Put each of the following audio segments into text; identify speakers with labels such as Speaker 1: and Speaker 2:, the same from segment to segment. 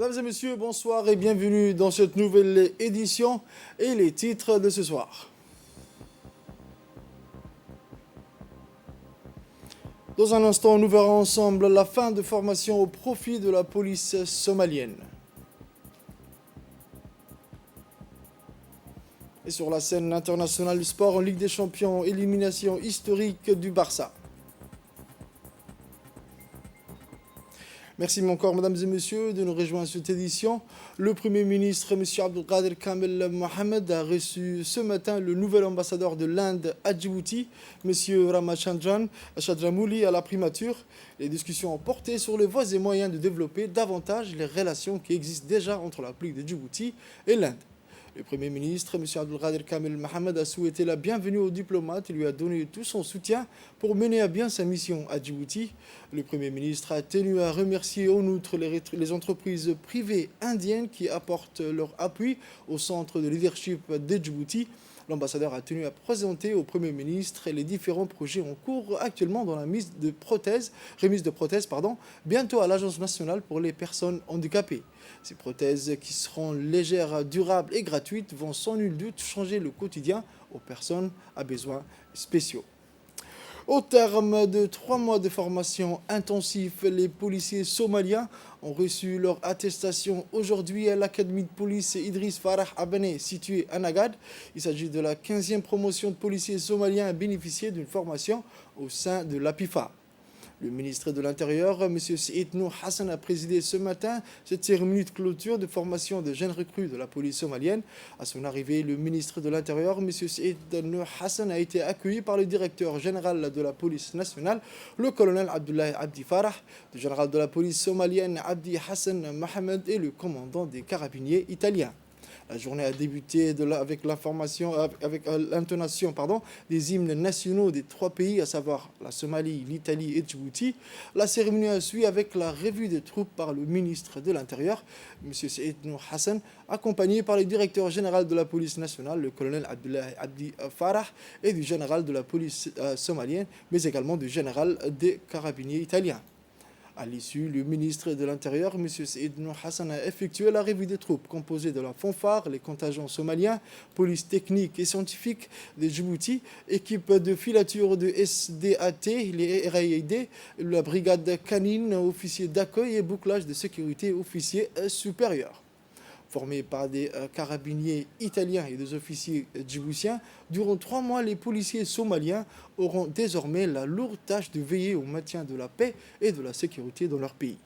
Speaker 1: Mesdames et messieurs, bonsoir et bienvenue dans cette nouvelle édition et les titres de ce soir. Dans un instant, nous verrons ensemble la fin de formation au profit de la police somalienne. Et sur la scène internationale du sport en Ligue des Champions, élimination historique du Barça. Merci encore, mesdames et messieurs, de nous rejoindre à cette édition. Le Premier ministre, M. Abdelkader Kamel Mohamed, a reçu ce matin le nouvel ambassadeur de l'Inde à Djibouti, M. Ramachandran Chadramouli, à la primature. Les discussions ont porté sur les voies et moyens de développer davantage les relations qui existent déjà entre la République de Djibouti et l'Inde. Le Premier ministre, M. Abdelkader Kamel Mohamed, a souhaité la bienvenue aux diplomates et lui a donné tout son soutien pour mener à bien sa mission à Djibouti. Le Premier ministre a tenu à remercier en outre les entreprises privées indiennes qui apportent leur appui au centre de leadership de Djibouti. L'ambassadeur a tenu à présenter au Premier ministre les différents projets en cours actuellement dans la remise de prothèses, bientôt à l'Agence nationale pour les personnes handicapées. Ces prothèses qui seront légères, durables et gratuites vont sans nul doute changer le quotidien aux personnes à besoins spéciaux. Au terme de 3 mois de formation intensive, les policiers somaliens ont reçu leur attestation aujourd'hui à l'Académie de police Idriss Farah Abane située à Nagad. Il s'agit de la 15e promotion de policiers somaliens à bénéficier d'une formation au sein de l'APIFA. Le ministre de l'Intérieur, M. Saïd Nour Hassan, a présidé ce matin cette cérémonie de clôture de formation de jeunes recrues de la police somalienne. À son arrivée, le ministre de l'Intérieur, M. Saïd Nour Hassan, a été accueilli par le directeur général de la police nationale, le colonel Abdullahi Abdi Farah, le général de la police somalienne Abdi Hassan Mohamed et le commandant des carabiniers italiens. La journée a débuté avec l'intonation des hymnes nationaux des 3 pays, à savoir la Somalie, l'Italie et Djibouti. La cérémonie a suivi avec la revue des troupes par le ministre de l'Intérieur, M. Saïd Nour Hassan, accompagné par le directeur général de la police nationale, le colonel Abdullahi Abdi Farah, et du général de la police somalienne, mais également du général des carabiniers italiens. À l'issue, le ministre de l'Intérieur, M. Saïd Nour Hassan, a effectué la revue des troupes composée de la fanfare, les contingents somaliens, police technique et scientifique de Djibouti, équipe de filature de SDAT, les RAID, la brigade canine, officiers d'accueil et bouclage de sécurité, officiers supérieurs. Formés par des carabiniers italiens et des officiers djiboutiens, durant 3 mois, les policiers somaliens auront désormais la lourde tâche de veiller au maintien de la paix et de la sécurité dans leur pays.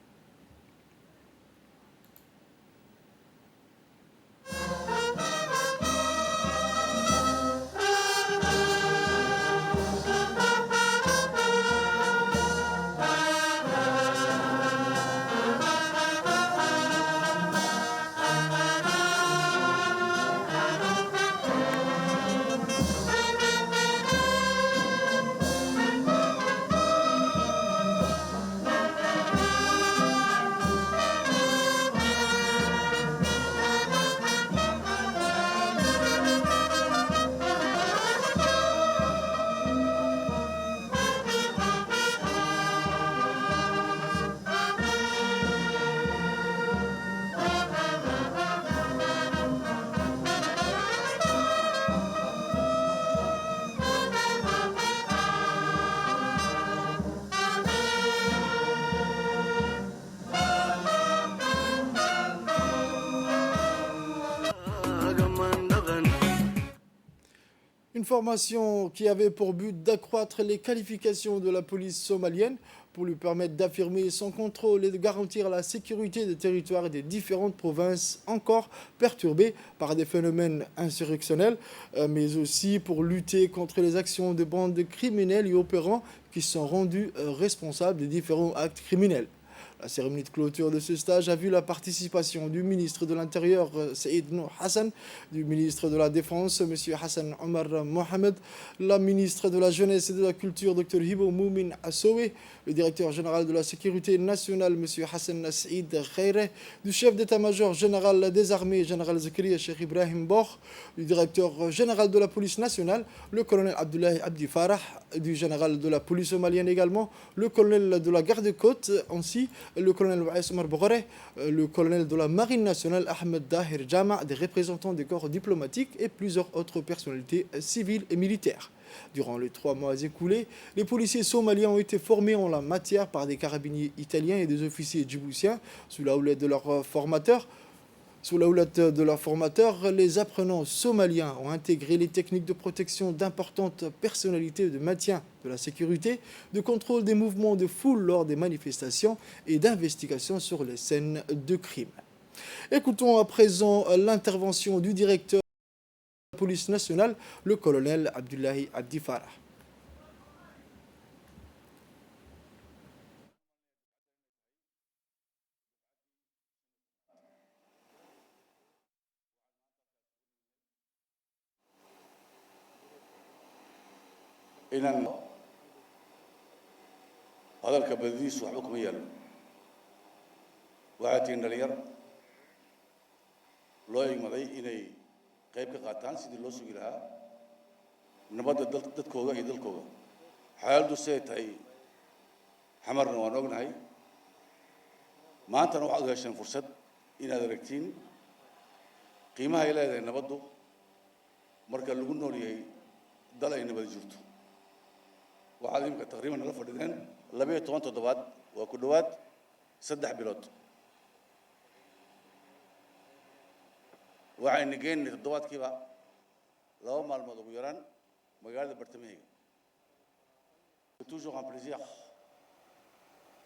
Speaker 1: Une formation qui avait pour but d'accroître les qualifications de la police somalienne pour lui permettre d'affirmer son contrôle et de garantir la sécurité des territoires des différentes provinces encore perturbées par des phénomènes insurrectionnels, mais aussi pour lutter contre les actions de bandes criminelles et opérants qui sont rendus responsables des différents actes criminels. La cérémonie de clôture de ce stage a vu la participation du ministre de l'Intérieur, Saïd Nour Hassan, du ministre de la Défense, M. Hassan Omar Mohamed, la ministre de la Jeunesse et de la Culture, Dr Hibo Moumin Assowe, le directeur général de la Sécurité nationale, M. Hassan Saïd Khaire, du chef d'état-major général des armées, général Zakaria Cheikh Ibrahim Bor, du directeur général de la police nationale, le colonel Abdullahi Abdi Farah, du général de la police somalienne également, le colonel de la garde-côte, ainsi le colonel Waïs Omar Bogore, le colonel de la Marine nationale Ahmed Dahir Jama, des représentants des corps diplomatiques et plusieurs autres personnalités civiles et militaires. Durant les 3 mois écoulés, les policiers somaliens ont été formés en la matière par des carabiniers italiens et des officiers djiboutiens sous la houlette de leurs formateurs. Sous la houlette de leurs formateurs, les apprenants somaliens ont intégré les techniques de protection d'importantes personnalités de maintien de la sécurité, de contrôle des mouvements de foule lors des manifestations et d'investigation sur les scènes de crime. Écoutons à présent l'intervention du directeur de la police nationale, le colonel Abdullahi Abdi Farah.
Speaker 2: inaan hadalka badadiisu waxba kuma yaalo waxaa tihiin dhalinyar loo igmaday inay qayb ka qaataan sidii loo sugi lahaa nabadda dadkooda iyo dalkooda xaaladdu siday tahay xamarna waan ognahay maantana waxaad u hesheen fursad inaad aragtiin qiimaha ay leedahay nabaddu marka lagu nool yahay dal ay nabad jirto waxaad imika taqriiban nala fadhideen 12 toddobaad waa ku dhowaad 3 bilood waxayna geynay toddobaadkiiba 2 maalmood ugu yaraan magaalada bartamaheega. C'est toujours un plaisir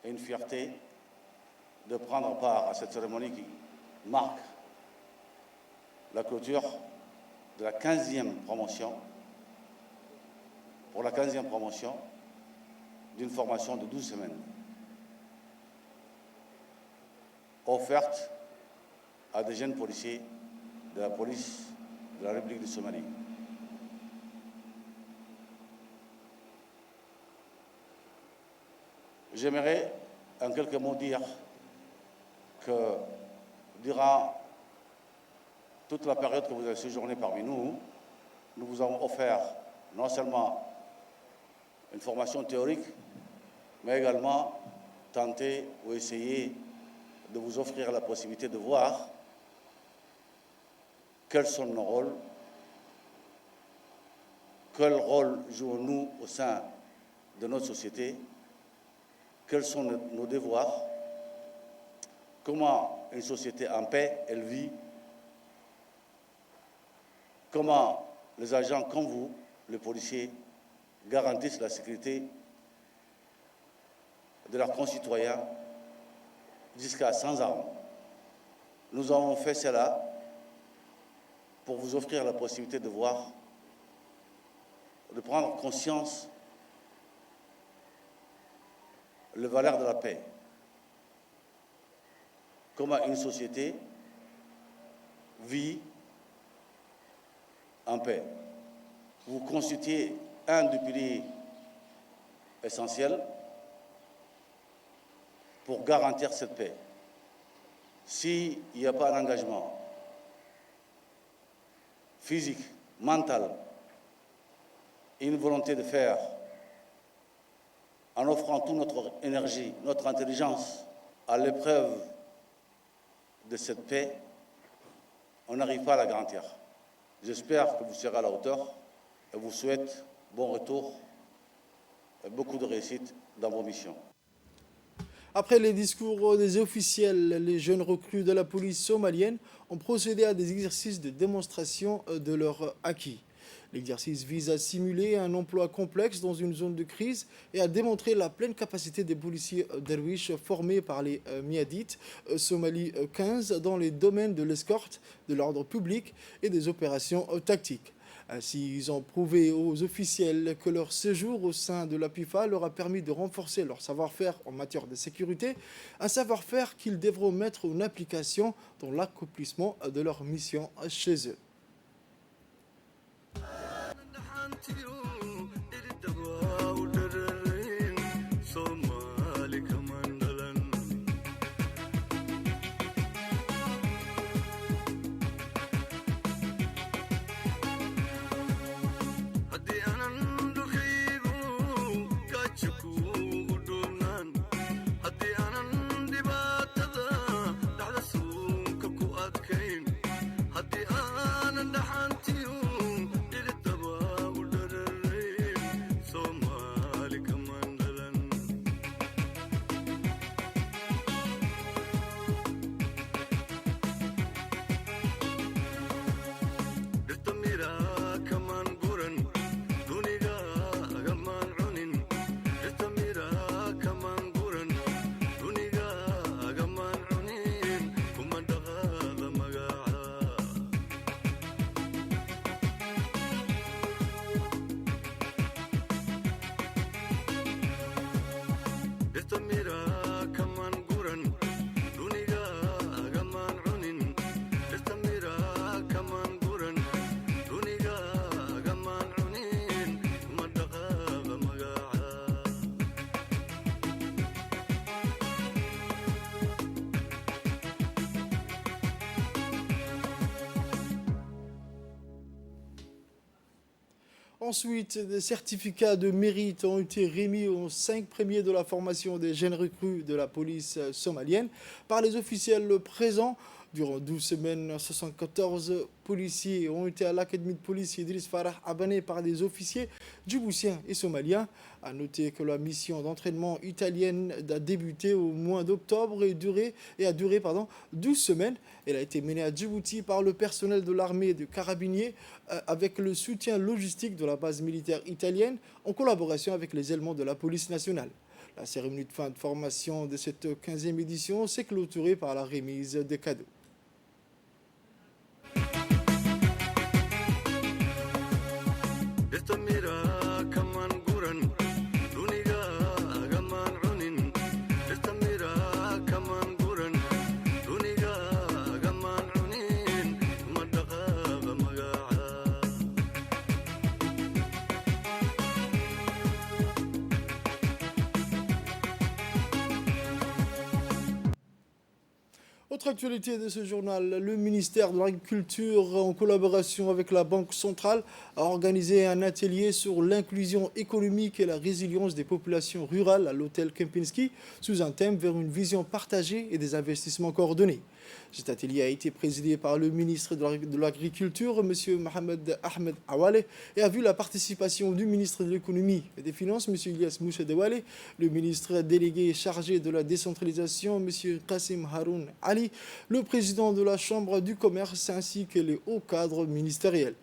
Speaker 2: et une fierté de prendre part à cette cérémonie qui marque la clôture de la 15e promotion, pour la 15e promotion d'une formation de 12 semaines offerte à des jeunes policiers de la police de la République du Somalie. J'aimerais en quelques mots dire que durant toute la période que vous avez séjourné parmi nous, nous vous avons offert non seulement une formation théorique, mais également tenté ou essayé de vous offrir la possibilité de voir quels sont nos rôles, quel rôle jouons-nous au sein de notre société, quels sont nos devoirs, comment une société en paix, elle vit, comment les agents comme vous, les policiers, garantissent la sécurité de leurs concitoyens jusqu'à sans armes. Nous avons fait cela pour vous offrir la possibilité de voir, de prendre conscience de la valeur de la paix. Comment une société vit en paix. Vous constituez un des piliers essentiels pour garantir cette paix. S'il n'y a pas d'engagement physique, mental, et une volonté de faire, en offrant toute notre énergie, notre intelligence à l'épreuve de cette paix, on n'arrive pas à la garantir. J'espère que vous serez à la hauteur et vous souhaite bon retour et beaucoup de réussite dans vos missions.
Speaker 1: Après les discours des officiels, les jeunes recrues de la police somalienne ont procédé à des exercices de démonstration de leur acquis. L'exercice vise à simuler un emploi complexe dans une zone de crise et à démontrer la pleine capacité des policiers derwiches formés par les Miadites Somalie 15 dans les domaines de l'escorte, de l'ordre public et des opérations tactiques. Ainsi, ils ont prouvé aux officiels que leur séjour au sein de la PIFA leur a permis de renforcer leur savoir-faire en matière de sécurité, un savoir-faire qu'ils devront mettre en application dans l'accomplissement de leur mission chez eux. Ensuite, des certificats de mérite ont été remis aux 5 premiers de la formation des jeunes recrues de la police somalienne par les officiels présents. Durant 12 semaines, 74 policiers ont été à l'académie de police Idriss Farah Abane par des officiers djiboutiens et somaliens. A noter que la mission d'entraînement italienne a débuté au mois d'octobre et a duré 12 semaines. Elle a été menée à Djibouti par le personnel de l'armée de carabiniers avec le soutien logistique de la base militaire italienne en collaboration avec les éléments de la police nationale. La cérémonie de fin de formation de cette 15e édition s'est clôturée par la remise des cadeaux. Autre actualité de ce journal, le ministère de l'Agriculture, en collaboration avec la Banque centrale, a organisé un atelier sur l'inclusion économique et la résilience des populations rurales à l'hôtel Kempinski, sous un thème vers une vision partagée et des investissements coordonnés. Cet atelier a été présidé par le ministre de l'Agriculture, M. Mohamed Ahmed Awale, et a vu la participation du ministre de l'Économie et des Finances, M. Ilyas Mouchedewale, le ministre délégué chargé de la décentralisation, M. Qassim Haroun Ali, le président de la Chambre du commerce ainsi que les hauts cadres ministériels.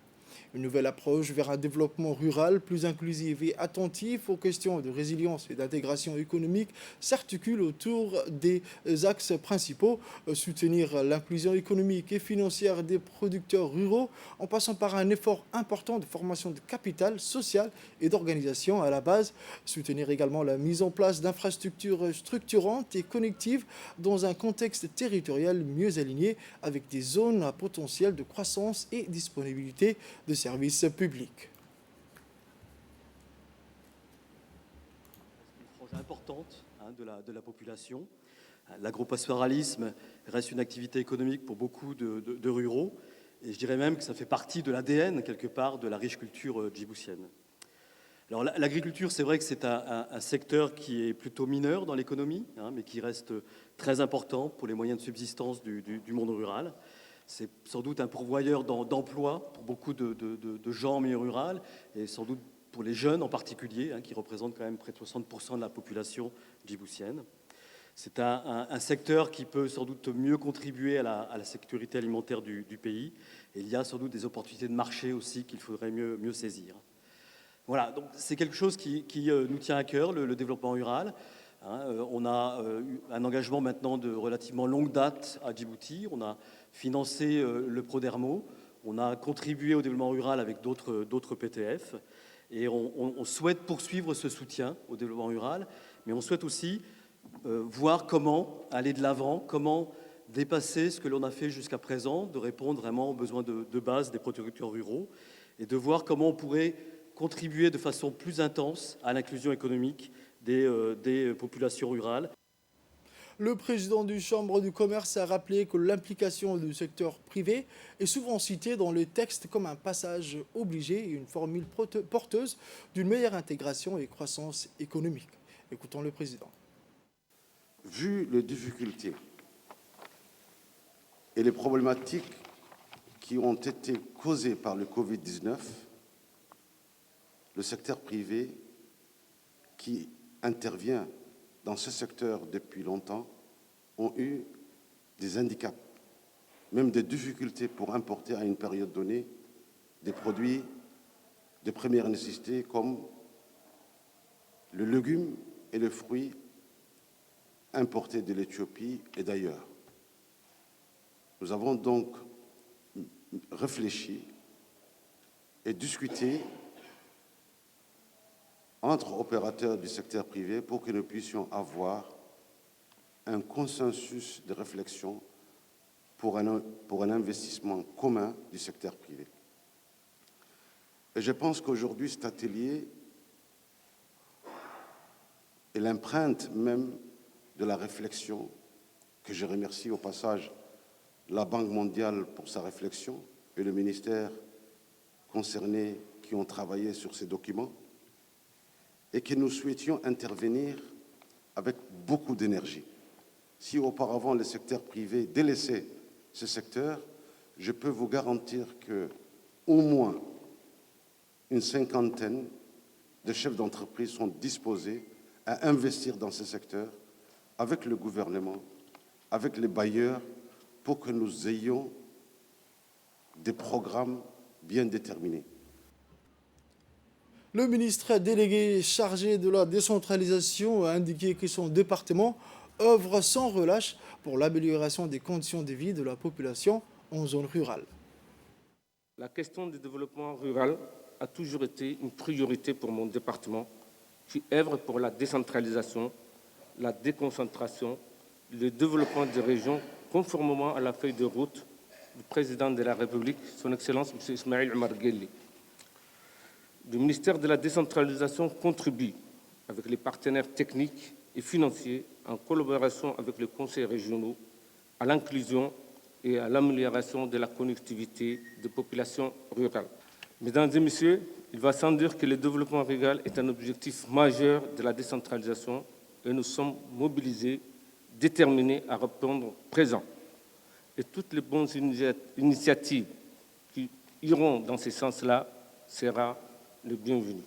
Speaker 1: Une nouvelle approche vers un développement rural plus inclusif et attentif aux questions de résilience et d'intégration économique s'articule autour des axes principaux, soutenir l'inclusion économique et financière des producteurs ruraux en passant par un effort important de formation de capital social et d'organisation à la base, soutenir également la mise en place d'infrastructures structurantes et connectives dans un contexte territorial mieux aligné avec des zones à potentiel de croissance et disponibilité de services publics.
Speaker 3: Une frange importante de la population. L'agropastoralisme reste une activité économique pour beaucoup de ruraux, et je dirais même que ça fait partie de l'ADN, quelque part, de la riche culture djiboutienne. Alors l'agriculture, c'est vrai que c'est un secteur qui est plutôt mineur dans l'économie, mais qui reste très important pour les moyens de subsistance du monde rural. C'est sans doute un pourvoyeur d'emplois pour beaucoup de gens en milieu rural, et sans doute pour les jeunes en particulier, qui représentent quand même près de 60% de la population djiboutienne. C'est un secteur qui peut sans doute mieux contribuer à la sécurité alimentaire du pays, et il y a sans doute des opportunités de marché aussi qu'il faudrait mieux saisir. Voilà, donc c'est quelque chose qui nous tient à cœur, le développement rural. On a un engagement maintenant de relativement longue date à Djibouti. On a financé le Prodermo. On a contribué au développement rural avec d'autres PTF. Et on souhaite poursuivre ce soutien au développement rural, mais on souhaite aussi voir comment aller de l'avant, comment dépasser ce que l'on a fait jusqu'à présent, de répondre vraiment aux besoins de base des producteurs ruraux, et de voir comment on pourrait contribuer de façon plus intense à l'inclusion économique des populations rurales.
Speaker 1: Le président du Chambre du commerce a rappelé que l'implication du secteur privé est souvent citée dans les textes comme un passage obligé et une formule porteuse d'une meilleure intégration et croissance économique. Écoutons le président.
Speaker 4: Vu les difficultés et les problématiques qui ont été causées par le Covid-19, le secteur privé qui intervient dans ce secteur depuis longtemps ont eu des handicaps, même des difficultés pour importer à une période donnée des produits de première nécessité comme le légume et le fruit importés de l'Éthiopie et d'ailleurs. Nous avons donc réfléchi et discuté entre opérateurs du secteur privé pour que nous puissions avoir un consensus de réflexion pour un investissement commun du secteur privé. Et je pense qu'aujourd'hui, cet atelier est l'empreinte même de la réflexion, que je remercie au passage la Banque mondiale pour sa réflexion et le ministère concerné qui ont travaillé sur ces documents et que nous souhaitions intervenir avec beaucoup d'énergie. Si auparavant le secteur privé délaissait ce secteur, je peux vous garantir qu'au moins une cinquantaine de chefs d'entreprise sont disposés à investir dans ce secteur avec le gouvernement, avec les bailleurs, pour que nous ayons des programmes bien déterminés.
Speaker 1: Le ministre délégué chargé de la décentralisation a indiqué que son département œuvre sans relâche pour l'amélioration des conditions de vie de la population en zone rurale.
Speaker 5: La question du développement rural a toujours été une priorité pour mon département, qui œuvre pour la décentralisation, la déconcentration, le développement des régions, conformément à la feuille de route du président de la République, son Excellence M. Ismaïl Omar Guelleh. Le ministère de la décentralisation contribue avec les partenaires techniques et financiers, en collaboration avec les conseils régionaux, à l'inclusion et à l'amélioration de la connectivité des populations rurales. Mesdames et messieurs, il va sans dire que le développement rural est un objectif majeur de la décentralisation et nous sommes mobilisés, déterminés à répondre présent. Et toutes les bonnes initiatives qui iront dans ce sens-là seront les bienvenues.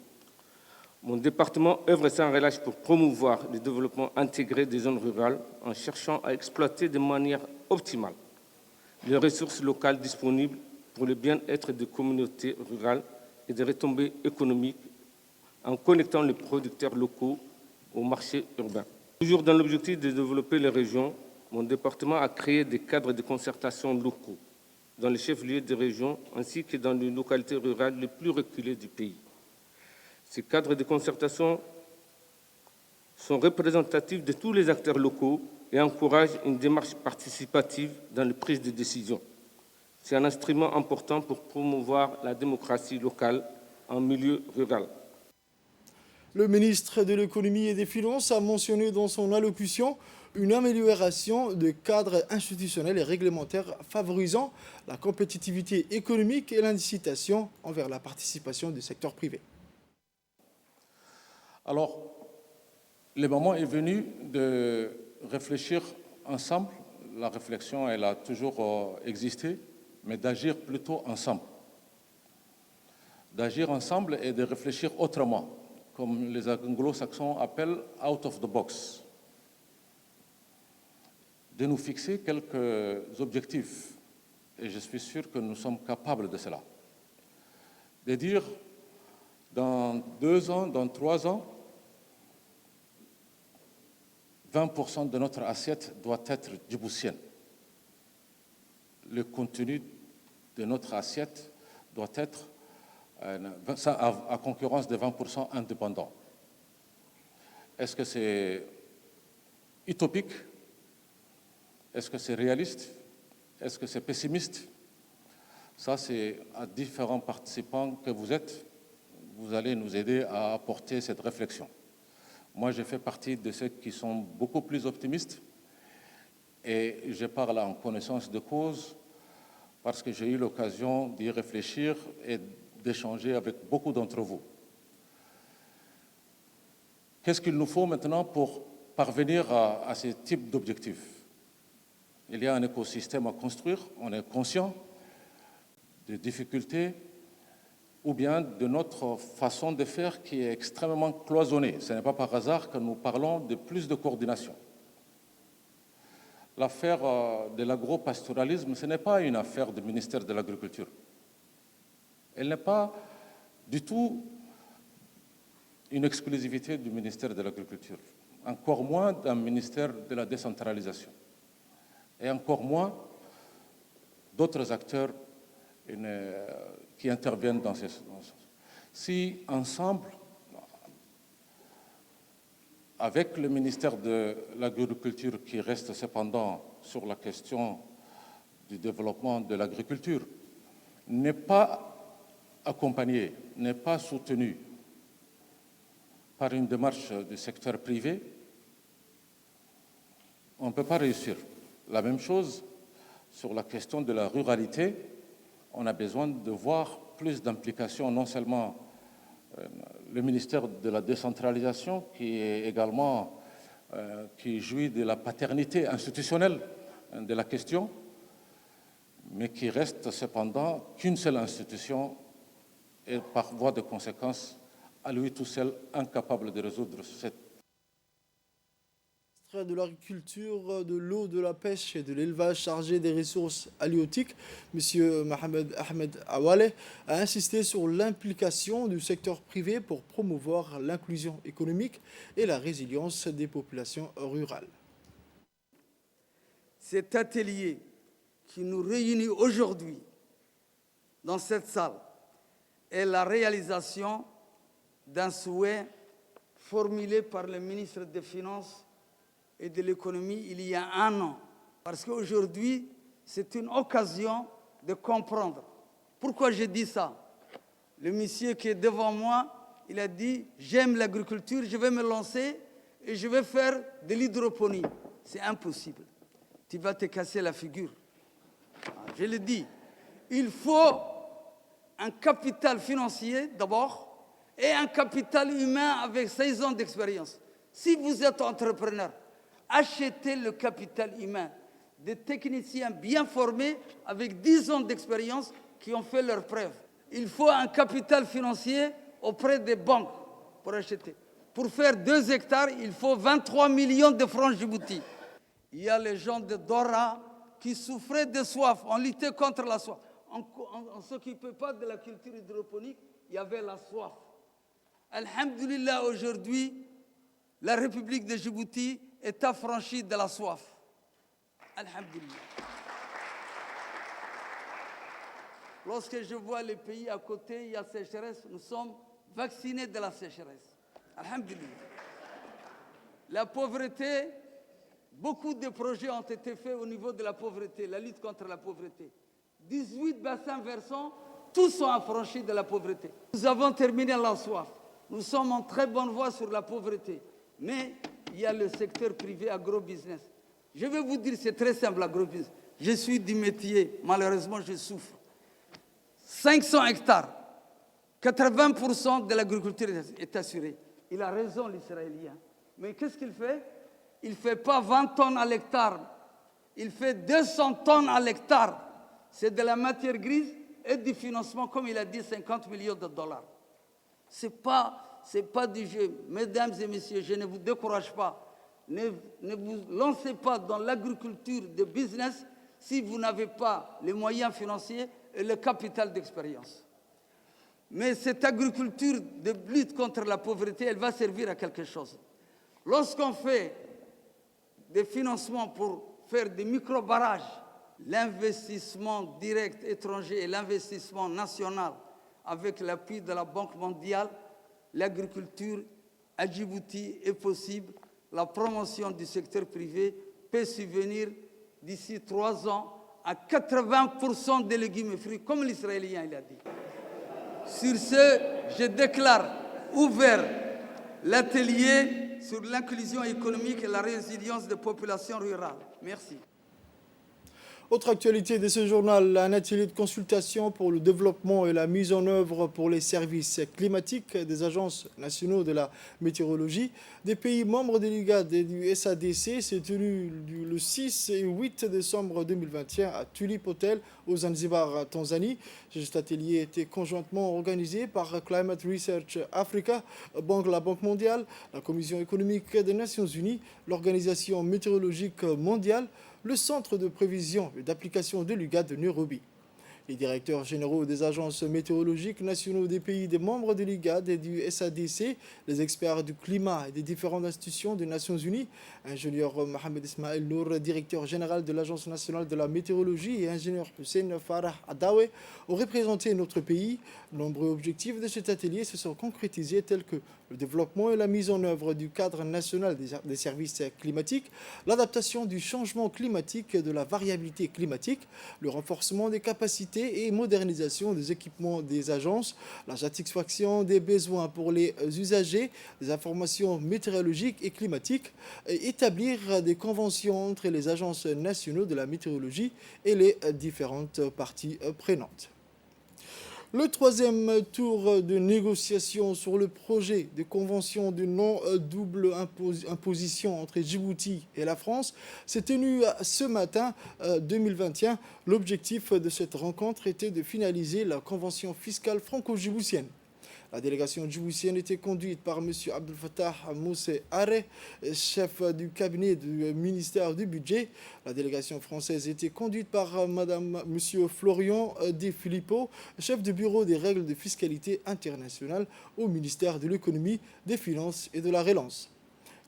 Speaker 5: Mon département œuvre sans relâche pour promouvoir le développement intégré des zones rurales en cherchant à exploiter de manière optimale les ressources locales disponibles pour le bien-être des communautés rurales et des retombées économiques en connectant les producteurs locaux au marché urbain. Toujours dans l'objectif de développer les régions, mon département a créé des cadres de concertation locaux dans les chefs-lieux des régions ainsi que dans les localités rurales les plus reculées du pays. Ces cadres de concertation sont représentatifs de tous les acteurs locaux et encouragent une démarche participative dans les prises de décision. C'est un instrument important pour promouvoir la démocratie locale en milieu rural.
Speaker 1: Le ministre de l'Économie et des Finances a mentionné dans son allocution une amélioration des cadres institutionnels et réglementaires favorisant la compétitivité économique et l'incitation envers la participation du secteur privé.
Speaker 6: Alors, le moment est venu de réfléchir ensemble. La réflexion, elle a toujours existé, mais d'agir plutôt ensemble. D'agir ensemble et de réfléchir autrement, comme les anglo-saxons appellent « out of the box ». De nous fixer quelques objectifs, et je suis sûr que nous sommes capables de cela. De dire, dans 2 ans, dans 3 ans, 20% de notre assiette doit être djiboutienne. Le contenu de notre assiette doit être à concurrence de 20% indépendants. Est-ce que c'est utopique? Est-ce que c'est réaliste? Est-ce que c'est pessimiste? Ça, c'est à différents participants que vous êtes. Vous allez nous aider à apporter cette réflexion. Moi, je fais partie de ceux qui sont beaucoup plus optimistes et je parle en connaissance de cause parce que j'ai eu l'occasion d'y réfléchir et d'échanger avec beaucoup d'entre vous. Qu'est-ce qu'il nous faut maintenant pour parvenir à ce type d'objectifs? Il y a un écosystème à construire, on est conscient des difficultés ou bien de notre façon de faire qui est extrêmement cloisonnée. Ce n'est pas par hasard que nous parlons de plus de coordination. L'affaire de l'agropastoralisme, ce n'est pas une affaire du ministère de l'Agriculture. Elle n'est pas du tout une exclusivité du ministère de l'Agriculture, encore moins d'un ministère de la décentralisation, et encore moins d'autres acteurs qui interviennent dans ce sens. Si ensemble, avec le ministère de l'Agriculture qui reste cependant sur la question du développement de l'agriculture, n'est pas accompagné, n'est pas soutenu par une démarche du secteur privé, on ne peut pas réussir. La même chose sur la question de la ruralité, on a besoin de voir plus d'implication, non seulement le ministère de la décentralisation, qui est également qui jouit de la paternité institutionnelle de la question, mais qui reste cependant qu'une seule institution et par voie de conséquence, à lui tout seul, incapable de résoudre cette
Speaker 1: de l'agriculture, de l'eau, de la pêche et de l'élevage chargé des ressources halieutiques, M. Mohamed Ahmed Awale a insisté sur l'implication du secteur privé pour promouvoir l'inclusion économique et la résilience des populations rurales.
Speaker 7: Cet atelier qui nous réunit aujourd'hui dans cette salle est la réalisation d'un souhait formulé par le ministre des Finances et de l'économie il y a un an. Parce qu'aujourd'hui, c'est une occasion de comprendre. Pourquoi je dis ça? Le monsieur qui est devant moi, il a dit « J'aime l'agriculture, je vais me lancer et je vais faire de l'hydroponie ». C'est impossible. Tu vas te casser la figure. Je le dis. Il faut un capital financier d'abord et un capital humain avec 16 ans d'expérience. Si vous êtes entrepreneur, achetez le capital humain, des techniciens bien formés avec 10 ans d'expérience qui ont fait leurs preuves. Il faut un capital financier auprès des banques pour acheter. Pour faire 2 hectares, il faut 23 millions de francs Djibouti. Il y a les gens de Dora qui souffraient de soif, on luttait contre la soif. On ne s'occupait pas de la culture hydroponique, il y avait la soif. Alhamdulillah, aujourd'hui, la République de Djibouti est affranchie de la soif. Alhamdulillah. Lorsque je vois les pays à côté, il y a sécheresse, nous sommes vaccinés de la sécheresse. Alhamdulillah. La pauvreté, beaucoup de projets ont été faits au niveau de la pauvreté, la lutte contre la pauvreté. 18 bassins versants, tous sont affranchis de la pauvreté. Nous avons terminé la soif. Nous sommes en très bonne voie sur la pauvreté. Mais il y a le secteur privé agrobusiness. Je vais vous dire, c'est très simple, l'agrobusiness. Je suis du métier, malheureusement, je souffre. 500 hectares, 80% de l'agriculture est assurée. Il a raison, l'Israélien. Mais qu'est-ce qu'il fait? Il ne fait pas 20 tonnes à l'hectare. Il fait 200 tonnes à l'hectare. C'est de la matière grise et du financement, comme il a dit, 50 millions de dollars. Ce n'est pas du jeu. Mesdames et messieurs, je ne vous décourage pas. Ne vous lancez pas dans l'agriculture de business si vous n'avez pas les moyens financiers et le capital d'expérience. Mais cette agriculture de lutte contre la pauvreté, elle va servir à quelque chose. Lorsqu'on fait des financements pour faire des micro-barrages, l'investissement direct étranger et l'investissement national avec l'appui de la Banque mondiale, l'agriculture à Djibouti est possible. La promotion du secteur privé peut subvenir d'ici 3 ans à 80% des légumes et fruits, comme l'Israélien il a dit. Sur ce, je déclare ouvert l'atelier sur l'inclusion économique et la résilience des populations rurales. Merci.
Speaker 1: Autre actualité de ce journal, un atelier de consultation pour le développement et la mise en œuvre pour les services climatiques des agences nationaux de la météorologie des pays membres de l'IGAD et du SADC s'est tenu le 6 et 8 décembre 2021 à Tulip Hotel au Zanzibar, Tanzanie. Cet atelier était conjointement organisé par Climate Research Africa, la Banque mondiale, la Commission économique des Nations Unies, l'Organisation météorologique mondiale, le Centre de prévision et d'application de l'UGAD de Nairobi. Les directeurs généraux des agences météorologiques nationaux des pays des membres de l'IGAD et du SADC, les experts du climat et des différentes institutions des Nations Unies, ingénieur Mohamed Ismail Nour, directeur général de l'Agence nationale de la météorologie, et ingénieur Hussein Farah Adawe ont représenté notre pays. Nombreux objectifs de cet atelier se sont concrétisés tels que le développement et la mise en œuvre du cadre national des services climatiques, l'adaptation du changement climatique et de la variabilité climatique, le renforcement des capacités et modernisation des équipements des agences, la satisfaction des besoins pour les usagers, des informations météorologiques et climatiques, et établir des conventions entre les agences nationales de la météorologie et les différentes parties prenantes. Le troisième tour de négociation sur le projet de convention de non-double imposition entre Djibouti et la France s'est tenu ce matin 2021. L'objectif de cette rencontre était de finaliser la convention fiscale franco-djiboutienne. La délégation djiboutienne était conduite par M. Abdel Fattah Moussé Aré, chef du cabinet du ministère du Budget. La délégation française était conduite par M. Florian De Filippo, chef du bureau des règles de fiscalité internationale au ministère de l'économie, des finances et de la relance.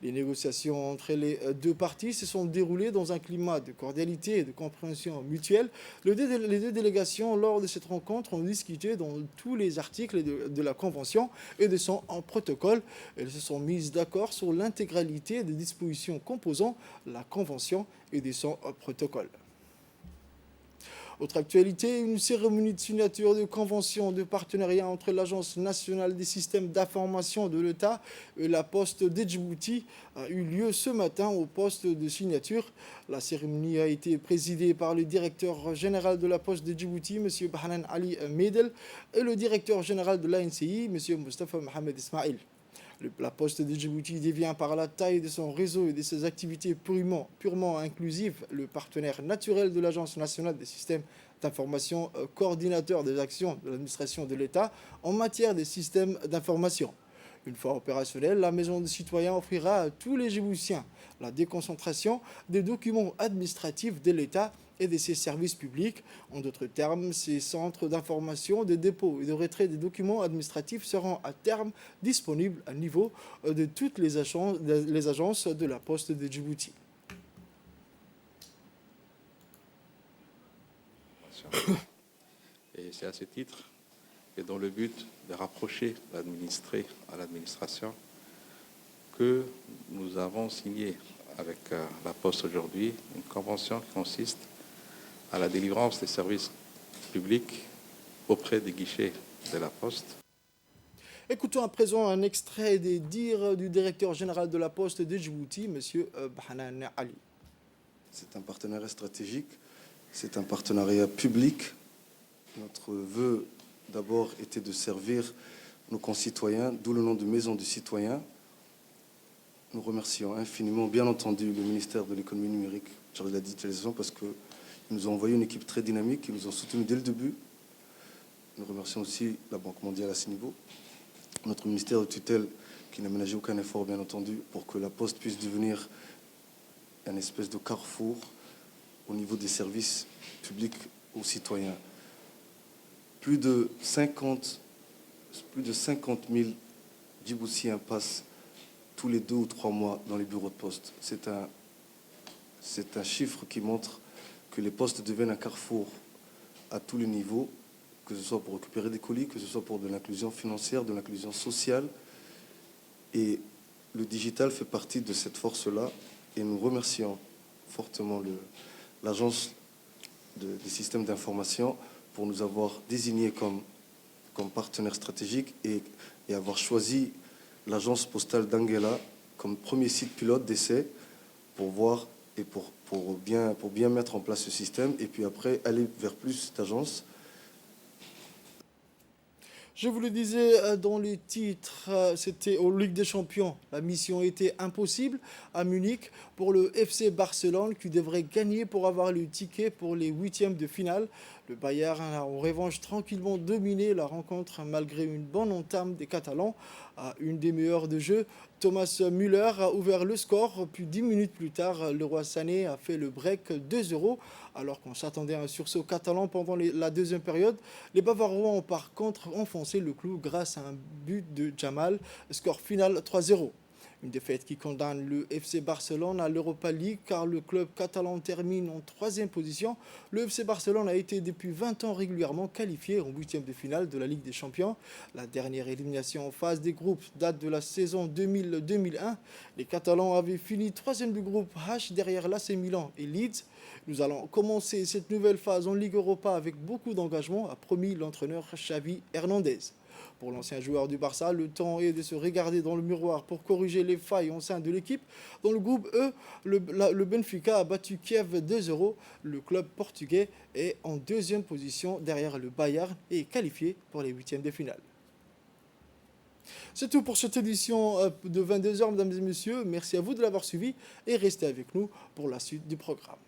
Speaker 1: Les négociations entre les deux parties se sont déroulées dans un climat de cordialité et de compréhension mutuelle. Les deux délégations, lors de cette rencontre, ont discuté dans tous les articles de la Convention et de son protocole. Elles se sont mises d'accord sur l'intégralité des dispositions composant la Convention et de son protocole. Autre actualité, une cérémonie de signature de convention de partenariat entre l'Agence nationale des systèmes d'information de l'État et la Poste de Djibouti a eu lieu ce matin au poste de signature. La cérémonie a été présidée par le directeur général de la Poste de Djibouti, M. Bahanan Ali Medel, et le directeur général de l'ANCI, M. Mustafa Mohamed Ismail. La Poste de Djibouti devient par la taille de son réseau et de ses activités purement inclusives le partenaire naturel de l'Agence nationale des systèmes d'information, coordinateur des actions de l'administration de l'État en matière des systèmes d'information. Une fois opérationnelle, la Maison des citoyens offrira à tous les Djiboutiens la déconcentration des documents administratifs de l'État et de ses services publics. En d'autres termes, ces centres d'information, de dépôt et de retrait des documents administratifs seront à terme disponibles à niveau de toutes les agences de la Poste de Djibouti.
Speaker 8: Et c'est à ce titre et dans le but de rapprocher l'administré à l'administration que nous avons signé avec la Poste aujourd'hui une convention qui consiste à la délivrance des services publics auprès des guichets de la Poste.
Speaker 1: Écoutons à présent un extrait des dires du directeur général de la Poste de Djibouti, M. Bahanan Ali.
Speaker 9: C'est un partenariat stratégique, c'est un partenariat public. Notre vœu d'abord était de servir nos concitoyens, d'où le nom de Maison du Citoyen. Nous remercions infiniment, bien entendu, le ministère de l'économie numérique, chargé de la digitalisation, parce qu'ils nous ont envoyé une équipe très dynamique, qui nous ont soutenus dès le début. Nous remercions aussi la Banque mondiale à ce niveau. Notre ministère de tutelle, qui n'a ménagé aucun effort, bien entendu, pour que la Poste puisse devenir un espèce de carrefour au niveau des services publics aux citoyens. Plus de 50 000 Djiboutiens passent tous les 2 ou 3 mois dans les bureaux de poste. C'est un chiffre qui montre que les postes deviennent un carrefour à tous les niveaux, que ce soit pour récupérer des colis, que ce soit pour de l'inclusion financière, de l'inclusion sociale. Et le digital fait partie de cette force-là. Et nous remercions fortement l'Agence des systèmes d'information pour nous avoir désignés comme partenaire stratégique et avoir choisi l'agence postale d'Anguela comme premier site pilote d'essai pour voir et pour bien mettre en place ce système et puis après aller vers plus d'agences.
Speaker 1: Je vous le disais dans les titres, c'était aux Ligue des Champions. La mission était impossible à Munich pour le FC Barcelone qui devrait gagner pour avoir le ticket pour les 8e de finale. Le Bayern a en revanche tranquillement dominé la rencontre malgré une bonne entame des Catalans. À une des meilleures de jeu, Thomas Müller a ouvert le score, puis 10 minutes plus tard, Leroy Sané a fait le break 2-0. Alors qu'on s'attendait à un sursaut catalan pendant la deuxième période, les Bavarois ont par contre enfoncé le clou grâce à un but de Jamal, score final 3-0. Une défaite qui condamne le FC Barcelone à l'Europa League car le club catalan termine en 3e position. Le FC Barcelone a été depuis 20 ans régulièrement qualifié en 8e de finale de la Ligue des Champions. La dernière élimination en phase des groupes date de la saison 2000-2001. Les Catalans avaient fini 3e du groupe H derrière l'AC Milan et Leeds. Nous allons commencer cette nouvelle phase en Ligue Europa avec beaucoup d'engagement, a promis l'entraîneur Xavi Hernandez. Pour l'ancien joueur du Barça, le temps est de se regarder dans le miroir pour corriger les failles au sein de l'équipe. Dans le groupe E, le Benfica a battu Kiev 2-0. Le club portugais est en deuxième position derrière le Bayern et est qualifié pour les huitièmes de finale. C'est tout pour cette édition de 22h, mesdames et messieurs. Merci à vous de l'avoir suivi et restez avec nous pour la suite du programme.